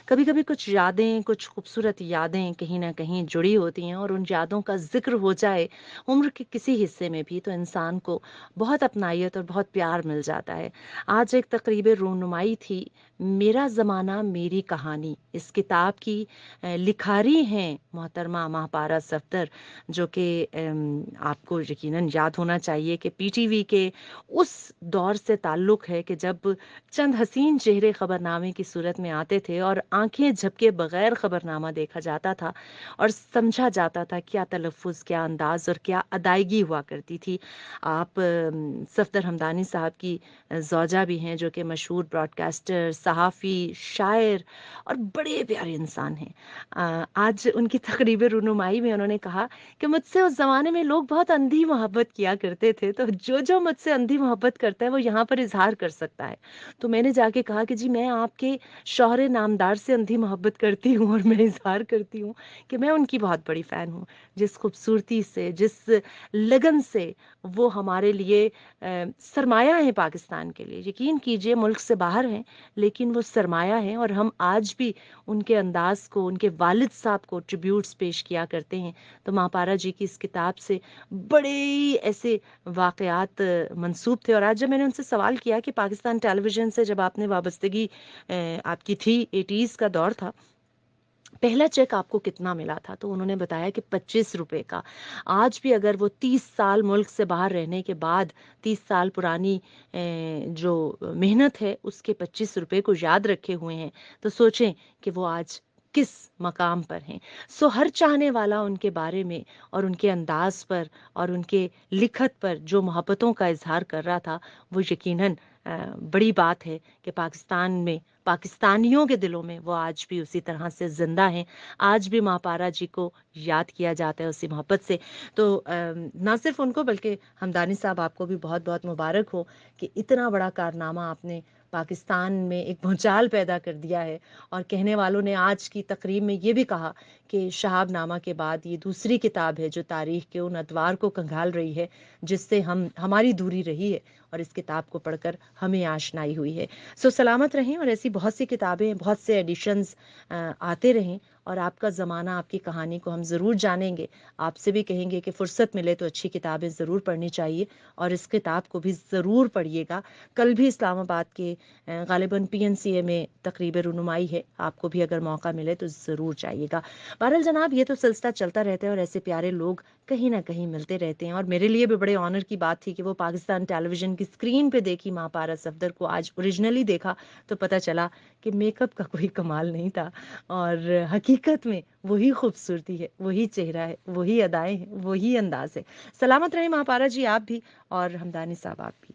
कभी कभी कुछ यादें, कुछ खूबसूरत यादें कहीं ना कहीं जुड़ी होती हैं, और उन यादों का जिक्र हो जाए उम्र के किसी हिस्से में भी, तो इंसान को बहुत अपनायत और बहुत प्यार मिल जाता है। आज एक तकरीब रूनुमाई थी, मेरा ज़माना मेरी कहानी, इस किताब की लिखारी हैं मोहतरमा महापारा सफदर, जो कि आपको यकीनन याद होना चाहिए कि पीटीवी के उस दौर से ताल्लुक़ है कि जब चंद हसीन चेहरे खबरनामे की सूरत में आते थे और आंखें झपके बगैर खबरनामा देखा जाता था और समझा जाता था क्या तलफ़ुज़, क्या अंदाज़ और क्या अदायगी हुआ करती थी। आप सफदर हमदानी साहब की ज़ौजा भी हैं, जो कि मशहूर ब्रॉडकास्टर, सहाफ़ी, शायर और बड़े प्यारे इंसान हैं। आज उनकी तकरीब रूनुमाई में उन्होंने कहा कि मुझसे उस ज़माने में लोग बहुत अंधी मोहब्बत किया करते थे, तो जो मुझसे अंधी मोहब्बत करता है वो यहाँ पर इज़हार कर सकता है। तो मैंने जाके कहा कि जी मैं आपके शौहरे नामदार से अंधी मोहब्बत करती हूँ, और मैं इज़हार करती हूँ कि मैं उनकी बहुत बड़ी फ़ैन हूँ। जिस खूबसूरती से, जिस लगन से वो हमारे लिए सरमाया है पाकिस्तान के लिए। यकीन कीजिए मुल्क से बाहर हैं, लेकिन वो सरमाया है, और हम आज भी उनके अंदाज़ को, उनके वालिद साहब को ट्रिब्यूट्स पेश किया करते हैं। तो महापारा जी की इस किताब से बड़े ही ऐसे वाक़यात मंसूब थे। और आज जब मैंने उनसे सवाल किया कि पाकिस्तान टेलीविज़न से जब आपने वाबस्तगी आपकी थी, 80s का दौर था, पहला चेक आपको कितना मिला था? तो उन्होंने बताया कि 25 रुपए का। आज भी अगर वो 30 साल मुल्क से बाहर रहने के बाद, 30 साल पुरानी जो मेहनत है उसके 25 रुपए को याद रखे हुए हैं, तो सोचें कि वो आज किस मकाम पर हैं। सो हर चाहने वाला उनके बारे में और उनके अंदाज़ पर और उनके लिखत पर जो मोहब्बतों का इज़हार कर रहा था, वो यकीनन बड़ी बात है कि पाकिस्तान में, पाकिस्तानियों के दिलों में वो आज भी उसी तरह से ज़िंदा हैं। आज भी महापारा जी को याद किया जाता है उसी मोहब्बत से। तो ना सिर्फ़ उनको, बल्कि हमदानी साहब, आपको भी बहुत-बहुत मुबारक हो कि इतना बड़ा कारनामा आपने पाकिस्तान में एक भूचाल पैदा कर दिया है। और कहने वालों ने आज की तकरीब में ये भी कहा कि शहाबनामा के बाद ये दूसरी किताब है जो तारीख़ के उन अदवार को खंगाल रही है जिससे हमारी दूरी रही है, और इस किताब को पढ़कर हमें आशनाई हुई है। सो सलामत रहें, और ऐसी बहुत सी किताबें, बहुत से एडिशंस आते रहें, और आपका ज़माना, आपकी कहानी को हम ज़रूर जानेंगे। आपसे भी कहेंगे कि फ़ुर्सत मिले तो अच्छी किताबें ज़रूर पढ़नी चाहिए, और इस किताब को भी ज़रूर पढ़िएगा। कल भी इस्लामाबाद के ग़ालिबन पीएनसीए में तकरीब रूनुमाई है, आपको भी अगर मौका मिले तो ज़रूर जाइएगा। बहरहाल जनाब, ये तो सिलसिला चलता रहता है, और ऐसे प्यारे लोग कहीं ना कहीं मिलते रहते हैं। और मेरे लिए भी बड़े ऑनर की बात थी कि वो पाकिस्तान टेलीविज़न की स्क्रीन पे देखी महापारा सफदर को, आज ओरिजिनली देखा तो पता चला कि मेकअप का कोई कमाल नहीं था, और हकीकत में वही खूबसूरती है, वही चेहरा है, वही अदाएं हैं, वही अंदाज है। सलामत रहे महापारा जी आप भी, और हमदानी साहब आप भी।